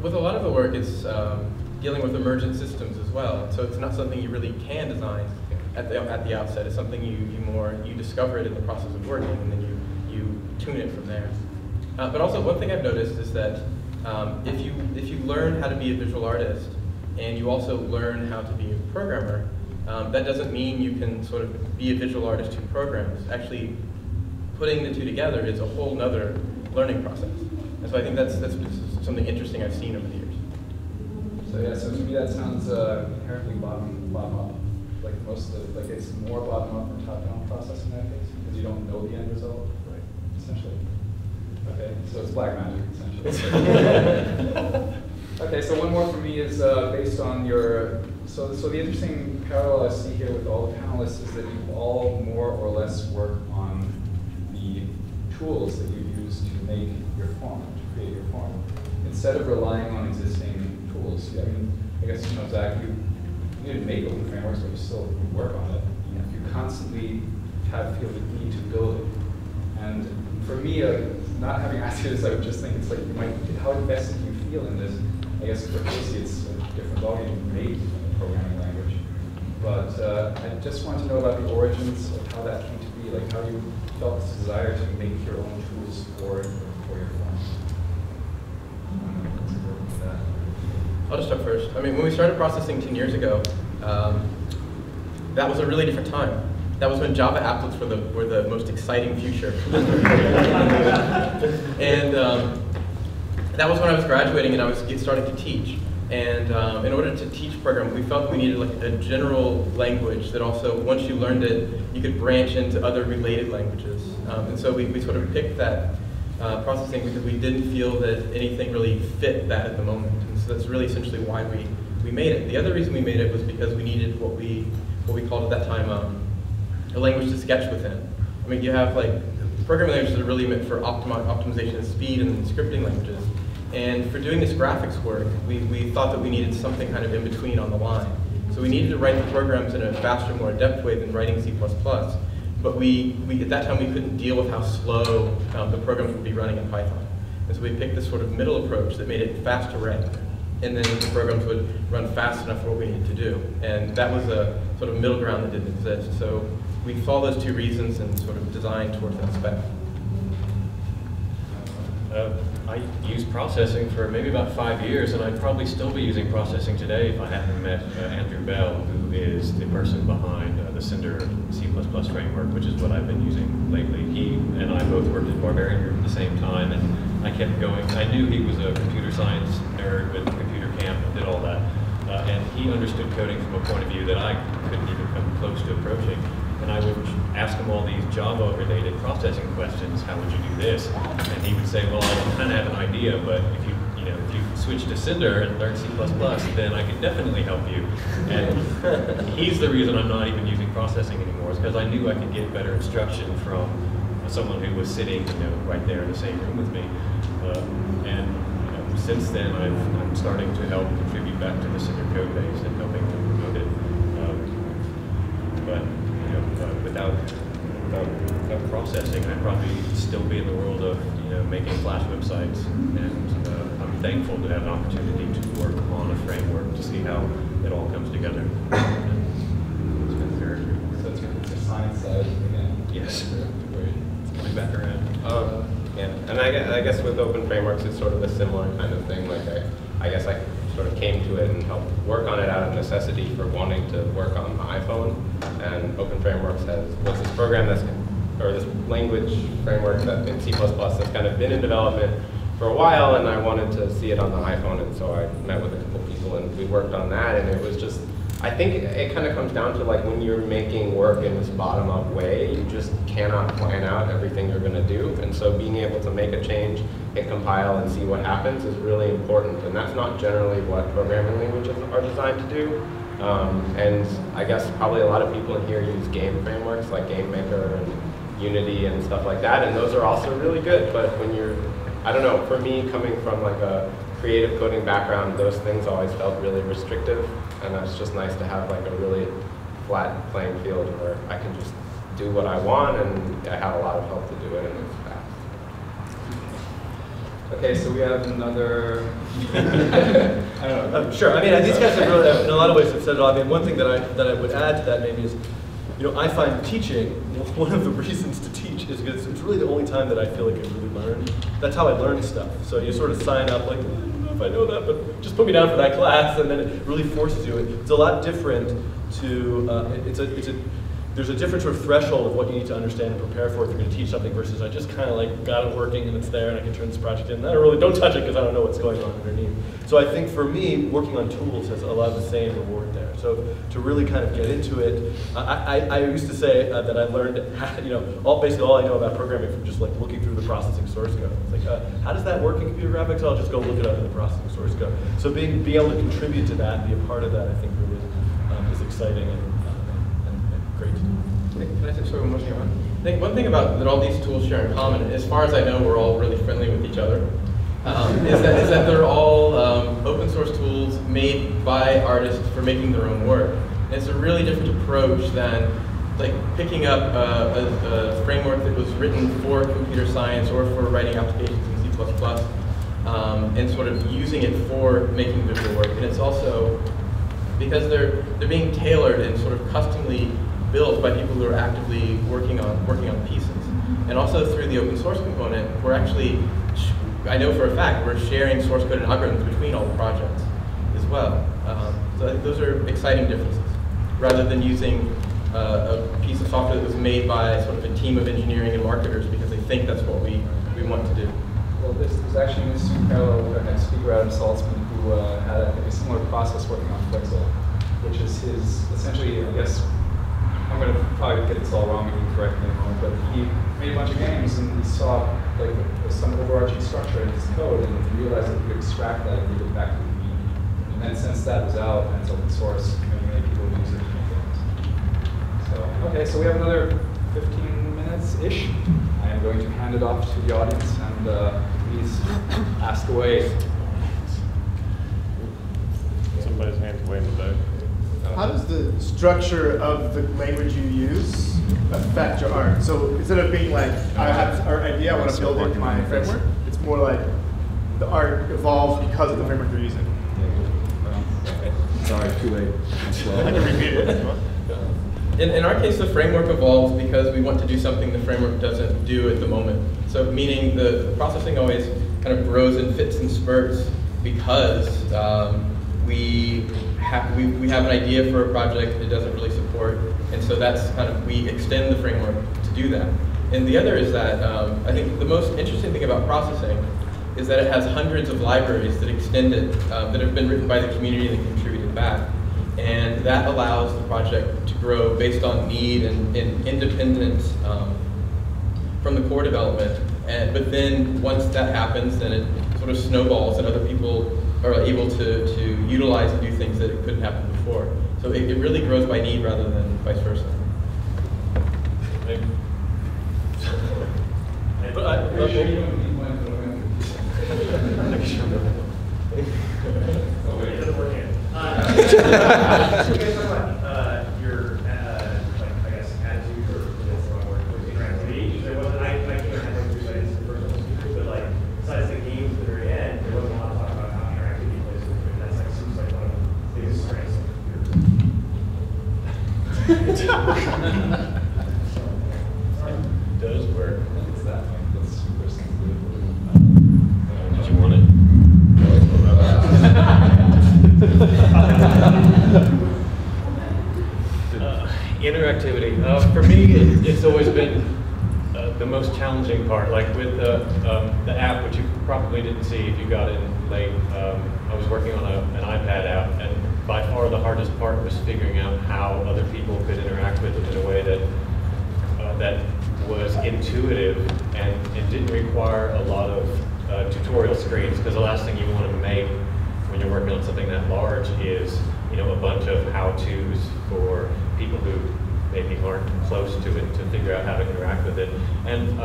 With a lot of the work, it's dealing with emergent systems as well. So it's not something you really can design at the outset. It's something you discover it in the process of working, and then you tune it from there. But also, one thing I've noticed is that if you learn how to be a visual artist, and you also learn how to be a programmer, that doesn't mean you can sort of be a visual artist who programs. Actually, putting the two together is a whole nother learning process. And so I think that's something interesting I've seen over the years. So yeah, so to me that sounds inherently bottom up. It's more bottom up than top down process in that case, because you don't know the end result, right? Essentially. Okay, so it's black magic essentially. Okay, so one more for me is based on your. So the interesting parallel I see here with all the panelists is that you all more or less work on the tools that you use to make your form, to create your form, instead of relying on existing tools. I mean, I guess Zach, you didn't make open frameworks, but you still work on it. You constantly feel the need to build it. And for me, not having asked you this, I would just think it's how invested do you feel in this? I guess for Casey, it's a different ballgame. You made a programming language. But I just want to know about the origins of how that came to be, how you felt this desire to make your own tools for your form. I'll just start first. I mean, when we started processing 10 years ago, that was a really different time. That was when Java applets were the most exciting future. And that was when I was graduating and I was starting to teach. And in order to teach programming, we felt we needed a general language that also, once you learned it, you could branch into other related languages. And so we sort of picked that processing because we didn't feel that anything really fit that at the moment. And so that's really essentially why we we made it. The other reason we made it was because we needed what we called at that time a language to sketch within. I mean, you have like, programming languages are really meant for optimization of speed and scripting languages. And for doing this graphics work, we thought that we needed something kind of in between on the line. So we needed to write the programs in a faster, more adept way than writing C++. But at that time, we couldn't deal with how slow the programs would be running in Python. And so we picked this sort of middle approach that made it fast to write. And then the programs would run fast enough for what we needed to do. And that was a sort of middle ground that didn't exist. So we saw those two reasons and sort of designed towards that spec. I used processing for maybe about 5 years, and I'd probably still be using processing today if I hadn't met Andrew Bell, who is the person behind the Cinder C++ framework, which is what I've been using lately. He and I both worked at Barbarian Group at the same time, and I kept going. I knew he was a computer science nerd with computer camp and did all that, and he understood coding from a point of view that I couldn't even come close to approaching. And I would ask him all these Java-related processing questions. How would you do this? And he would say, well, I kind of have an idea, but if you switch to Cinder and learn C++, then I could definitely help you. And he's the reason I'm not even using processing anymore, is because I knew I could get better instruction from someone who was sitting, right there in the same room with me. And since then, I'm starting to help contribute back to the Cinder code base and helping to promote it. Without processing, I'd probably still be in the world of making Flash websites, and I'm thankful to have an opportunity to work on a framework to see how it all comes together. It's been very good. So it's the science side again. Yes. It's coming back around. Yeah, and I guess with open frameworks, it's sort of a similar kind of thing. Like I guess I sort of came to it and helped work on it out of necessity for wanting to work on the iPhone. And Open Frameworks was this program this language framework that in C++ that's kind of been in development for a while, and I wanted to see it on the iPhone, and so I met with a couple people and we worked on that, and it was just, I think it kind of comes down to like when you're making work in this bottom-up way, you just cannot plan out everything you're going to do, and so being able to make a change, hit compile, and see what happens is really important, and that's not generally what programming languages are designed to do. And I guess probably a lot of people in here use game frameworks like GameMaker and Unity and stuff like that, and those are also really good, but when you're, I don't know, for me coming from like a creative coding background, those things always felt really restrictive, and it's just nice to have like a really flat playing field where I can just do what I want, and I have a lot of help to do it, and it's fast. Okay, so we have another. I don't know. Sure. I mean, these guys have really, in a lot of ways, have said it all. I mean, one thing that I would add to that maybe is, I find teaching, one of the reasons to teach is because it's really the only time that I feel like I really learn. That's how I learn stuff. So you sort of sign up like, I don't know if I know that, but just put me down for that class, and then it really forces you. It's a lot different to, there's a different sort of threshold of what you need to understand and prepare for if you're going to teach something versus I just kind of like got it working and it's there and I can turn this project in. And I really don't touch it because I don't know what's going on underneath. So I think for me, working on tools has a lot of the same reward there. So to really kind of get into it, I used to say that I learned, basically all I know about programming from just like looking through the processing source code. It's like, how does that work in computer graphics? I'll just go look it up in the processing source code. So being able to contribute to that, be a part of that, I think really is exciting and great. Can I say one more thing? I think one thing about that all these tools share in common, as far as I know, we're all really friendly with each other, is that they're all open source tools made by artists for making their own work. And it's a really different approach than like picking up a framework that was written for computer science or for writing applications in C++, and sort of using it for making visual work. And it's also because they're being tailored and sort of customly built by people who are actively working on pieces. And also through the open source component, we're actually, I know for a fact, we're sharing source code and algorithms between all the projects as well. So those are exciting differences. Rather than using a piece of software that was made by sort of a team of engineering and marketers because they think that's what we want to do. Well, there's actually an interesting parallel with our next speaker, Adam Saltzman, who had a similar process working on Flexel, which is his, essentially, I guess, I'm going to probably get this all wrong, you can correct me in a moment, but he made a bunch of games and he saw like some overarching structure in his code, and he realized that he could extract that and give it back to the community. And And since that was out and it's open source, many people use it to make games. So, okay, so we have another 15 minutes-ish. I am going to hand it off to the audience, and please ask away. Somebody's hand's way in the back. How does the structure of the language you use affect your art? So instead of being like, I have this art idea, I want to build it in my framework, it's more like the art evolves because of the framework you're using. Sorry, too late. I can repeat it. In our case, the framework evolves because we want to do something the framework doesn't do at the moment. So meaning the processing always kind of grows in fits and spurts because we have an idea for a project it doesn't really support, and so that's kind of, we extend the framework to do that. And the other is that I think the most interesting thing about processing is that it has hundreds of libraries that extend it, that have been written by the community and contributed back. And that allows the project to grow based on need and independence from the core development. But then once that happens, then it sort of snowballs and other people are able to utilize and do things that it couldn't happen before. So it really grows by need rather than vice versa. Your, like, I guess, attitude or interactivity. There wasn't, I can't handle your sites for personal speakers, but like, besides the games at the very end, there wasn't a lot of talk about how interactivity plays with it. That's like, seems like one of the biggest strengths of computers. It does work. It's that thing that's super sensitive. Did you want it? Interactivity. For me, it's always been the most challenging part. Like with the app, which you probably didn't see if you got in late. I was working on an iPad app, and by far the hardest part was figuring out how other people could interact with it in a way that that was intuitive and didn't require a lot of tutorial screens. Because the last thing you want to make when you're working on something that large is, you know, a bunch of how-tos for people who maybe aren't close to it to figure out how to interact with it. And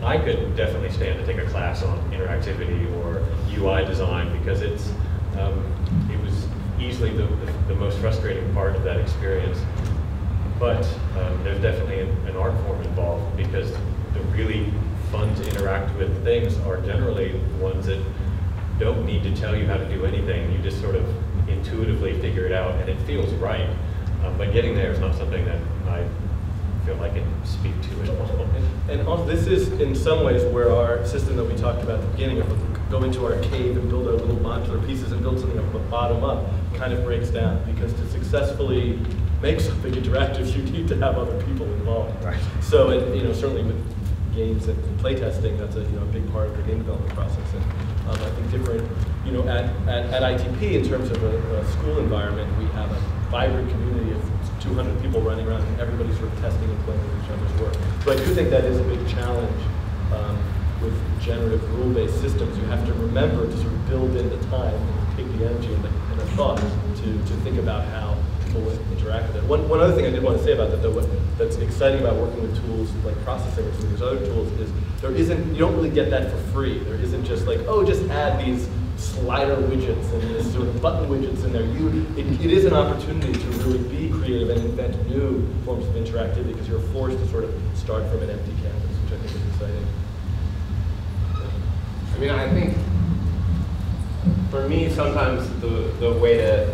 I could definitely stand to take a class on interactivity or UI design because it was easily the most frustrating part of that experience. But there's definitely an art form involved because the really fun to interact with things are generally ones that don't need to tell you how to do anything. You just sort of intuitively figure it out, and it feels right. But getting there is not something that I feel like I can speak to at all. And also, this is in some ways where our system that we talked about at the beginning of go into our cave and build our little modular pieces and build something from the bottom up kind of breaks down, because to successfully make something interactive, you need to have other people involved. Right. So, you know, certainly with games and playtesting, that's a big part of the game development process. And I think different, you know, at ITP in terms of a school environment, we have a vibrant community of 200 people running around, and everybody's sort of testing and playing with each other's work. So I do think that is a big challenge with generative rule-based systems. You have to remember to sort of build in the time, and take the energy and the thought to think about how people would interact with it. One other thing I did want to say about that, though, that's exciting about working with tools like processing or some of these other tools is you don't really get that for free. There isn't just like, oh, just add these slider widgets and this sort of button widgets in there. It is an opportunity to really be creative and invent new forms of interactivity because you're forced to sort of start from an empty canvas, which I think is exciting. I mean, I think for me, sometimes the way that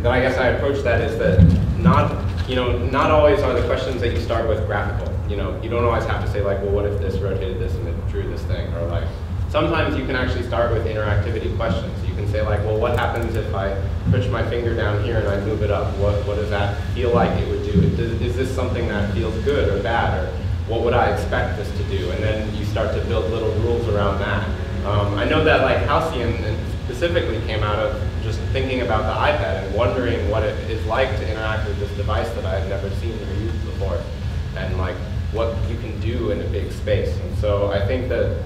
I guess I approach that is that not always are the questions that you start with graphical. You know, you don't always have to say like, well, what if this rotated this and it drew this thing, or like, sometimes you can actually start with interactivity questions. You can say like, well, what happens if I push my finger down here and I move it up? What does that feel like it would do? Is this something that feels good or bad, or what would I expect this to do? And then you start to build little rules around that. I know that like Halcyon specifically came out of just thinking about the iPad and wondering what it is like to interact with this device that I had never seen or used before, and like what you can do in a big space. And so I think that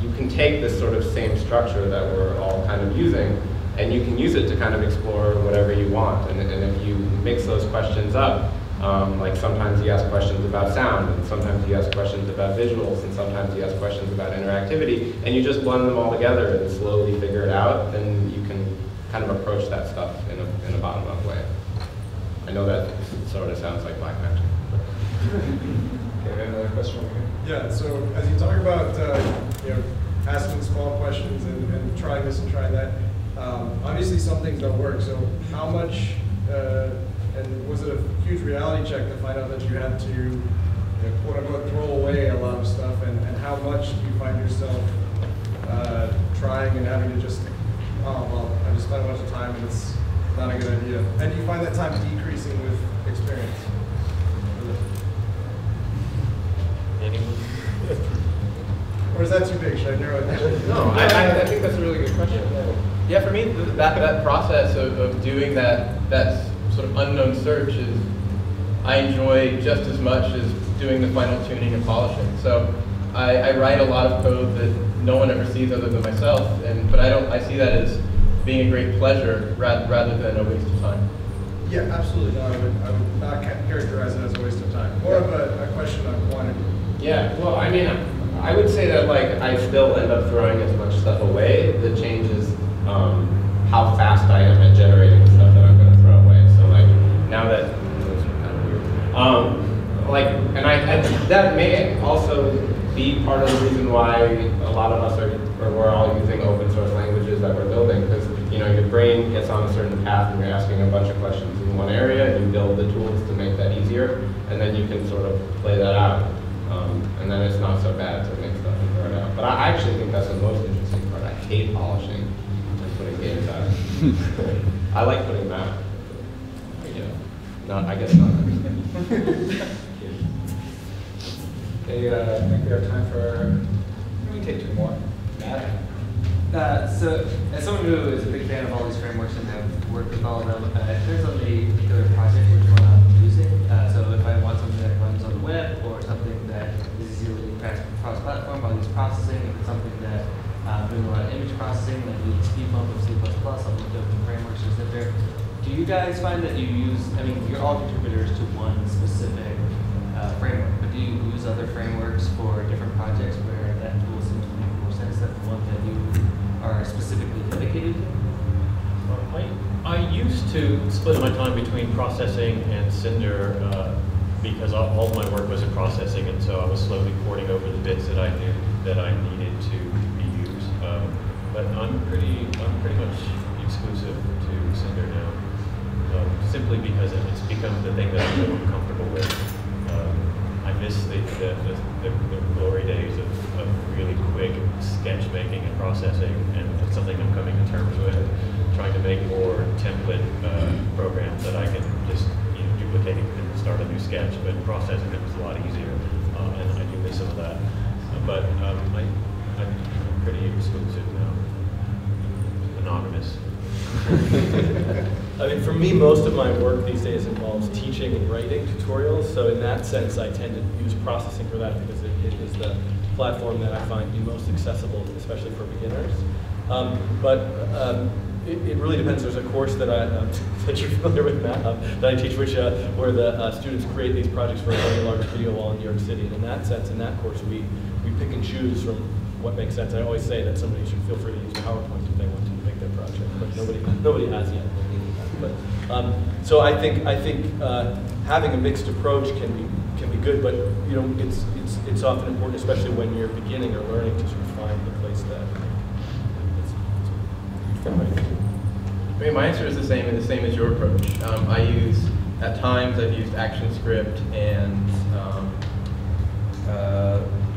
you can take this sort of same structure that we're all kind of using and you can use it to kind of explore whatever you want. And if you mix those questions up, like sometimes you ask questions about sound, and sometimes you ask questions about visuals, and sometimes you ask questions about interactivity, and you just blend them all together and slowly figure it out, then you can kind of approach that stuff in a bottom-up way. I know that sort of sounds like black magic. Okay, another question over here. Yeah, so as you talk about asking small questions and trying this and trying that, obviously some things don't work. So how much, and was it a huge reality check to find out that you had to quote unquote throw away a lot of stuff, and how much do you find yourself trying and having to just, oh well, I just spent a bunch of time and it's not a good idea. And do you find that time decreasing with experience? Anyone? Or is that too big? Should I narrow it down? No, I think that's a really good question. Yeah, for me, that process of doing that sort of unknown search is, I enjoy just as much as doing the final tuning and polishing. So I write a lot of code that no one ever sees other than myself, but I see that as being a great pleasure rather than a waste of time. Yeah, absolutely. No, I would not characterize it as a waste of time. More of a question on quantity. Yeah, well, I mean, I would say that like I still end up throwing as much stuff away. The change is how fast I am at generating stuff that I'm going to throw away. So like now that those are kind of weird. That may also be part of the reason why a lot of us we're all using open source languages that we're building, because your brain gets on a certain path and you're asking a bunch of questions in one area, and you build the tools to make that easier, and then you can sort of play that out. And then it's not so bad to make stuff and throw it out. But I actually think that's the most interesting part. I hate polishing and putting games out. I like putting them out. I guess not. Okay, I think we have time for, we can take two more. Matt? So, as someone who is a big fan of all these frameworks and have worked with all of them, if there's a particular project which one I'm using, so if I want something that runs on the web or something that is easily cross-platform, I'll use processing. If it's something that I'm doing a lot of image processing, like we use speed bump of C++, I'll look up the frameworks or sit there. Do you guys find that you use, you're all contributors to one specific framework, but do you use other frameworks for different projects where that tool seems to make more sense than the one that you are specifically dedicated to? I used to split my time between processing and Cinder because all my work was in processing, and so I was slowly porting over the bits that I knew that I needed to be used. But I'm pretty much exclusive to Cinder now, simply because it's become the thing that I'm more comfortable with. I miss the glory days of really quick sketch making and processing, and it's something I'm coming to terms with. Trying to make more template programs that I can just duplicate and start a new sketch, but processing it was a lot easier, and I do miss some of that. But I'm pretty exclusive now, anonymous. For me, most of my work these days involves teaching and writing tutorials. So in that sense, I tend to use processing for that because it is the platform that I find the most accessible, especially for beginners. It really depends. There's a course that that you're familiar with, Matt, that I teach, where the students create these projects for a very large video wall in New York City. And in that sense, in that course, we pick and choose from what makes sense. I always say that somebody should feel free to use PowerPoint if they want to make their project, but nobody has yet. But so I think having a mixed approach can be good, but it's often important, especially when you're beginning or learning, to sort of find the place that my answer is the same as your approach. At times I've used ActionScript, and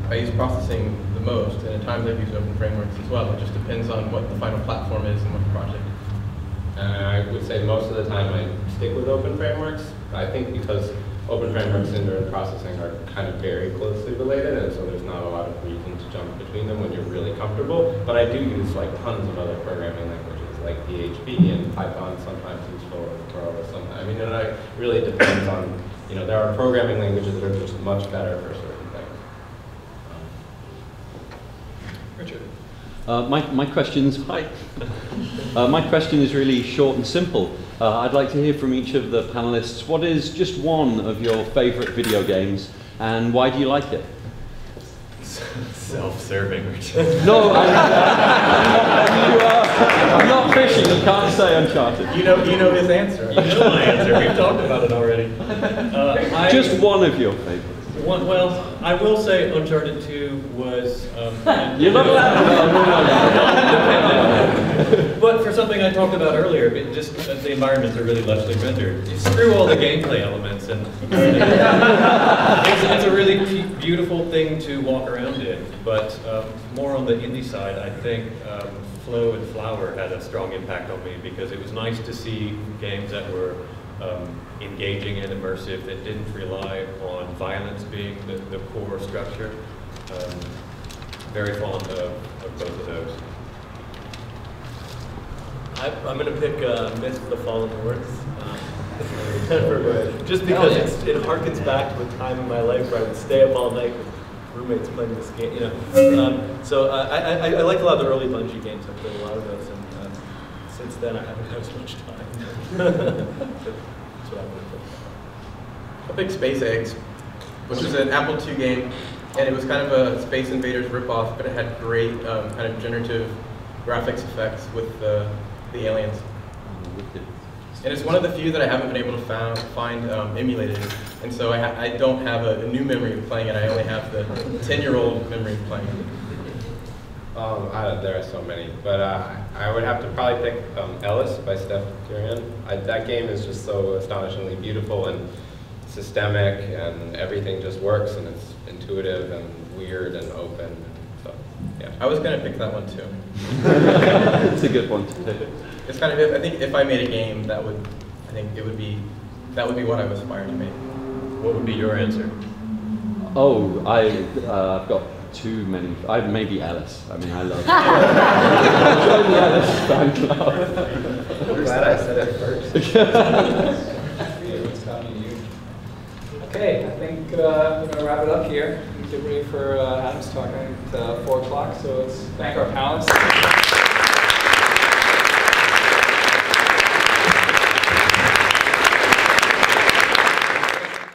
I use processing the most, and at times I've used open frameworks as well. It just depends on what the final platform is and what the project is. I would say most of the time I stick with open frameworks. I think because open frameworks, Cinder, and processing are kind of very closely related, and so there's not a lot of reason to jump between them when you're really comfortable. But I do use like tons of other programming languages, like PHP and Python, sometimes useful, or Perl or something. It really depends on, there are programming languages that are just much better for certain things. Richard. My question's hi. My question is really short and simple. I'd like to hear from each of the panelists. What is just one of your favorite video games, and why do you like it? Self-serving. No, I'm not fishing. You can't say Uncharted. You know his answer. You know my answer. We've talked about it already. Just one of your favorites. Well, I will say Uncharted 2 was... You're not allowed to. But for something I talked about earlier, the environments are really lushly rendered. Screw all the gameplay elements, and it's a really beautiful thing to walk around in. But more on the indie side, I think Flow and Flower had a strong impact on me because it was nice to see games that were engaging and immersive, that didn't rely on violence being the core structure. Very fond of both of those. I'm going to pick Myth the Fallen Lords. Just because it harkens back to a time in my life where I would stay up all night with roommates playing this game. So I like a lot of the early Bungie games. I've played a lot of those, and since then I haven't had as much time. That's what I'm going to pick. I'll pick Space Eggs, which is an Apple II game, and it was kind of a Space Invaders ripoff, but it had great kind of generative graphics effects with the aliens. And it's one of the few that I haven't been able to find emulated, and so I don't have a new memory of playing it. I only have the 10-year-old memory of playing it. There are so many, but I would have to probably pick Ellis by Steph Kurian. That game is just so astonishingly beautiful and systemic, and everything just works, and it's intuitive and weird and open. So, yeah. I was going to pick that one too. It's a good one to pick. It's kind of, I think if I made a game, that would be what I was aspiring to make. What would be your answer? Oh, I've got too many. Maybe Alice. I mean, I love join the Alice fan club. I'm glad I said it first. Okay, I think we're going to wrap it up here. Get ready for Adam's talk at 4 o'clock. So let's thank our panelists.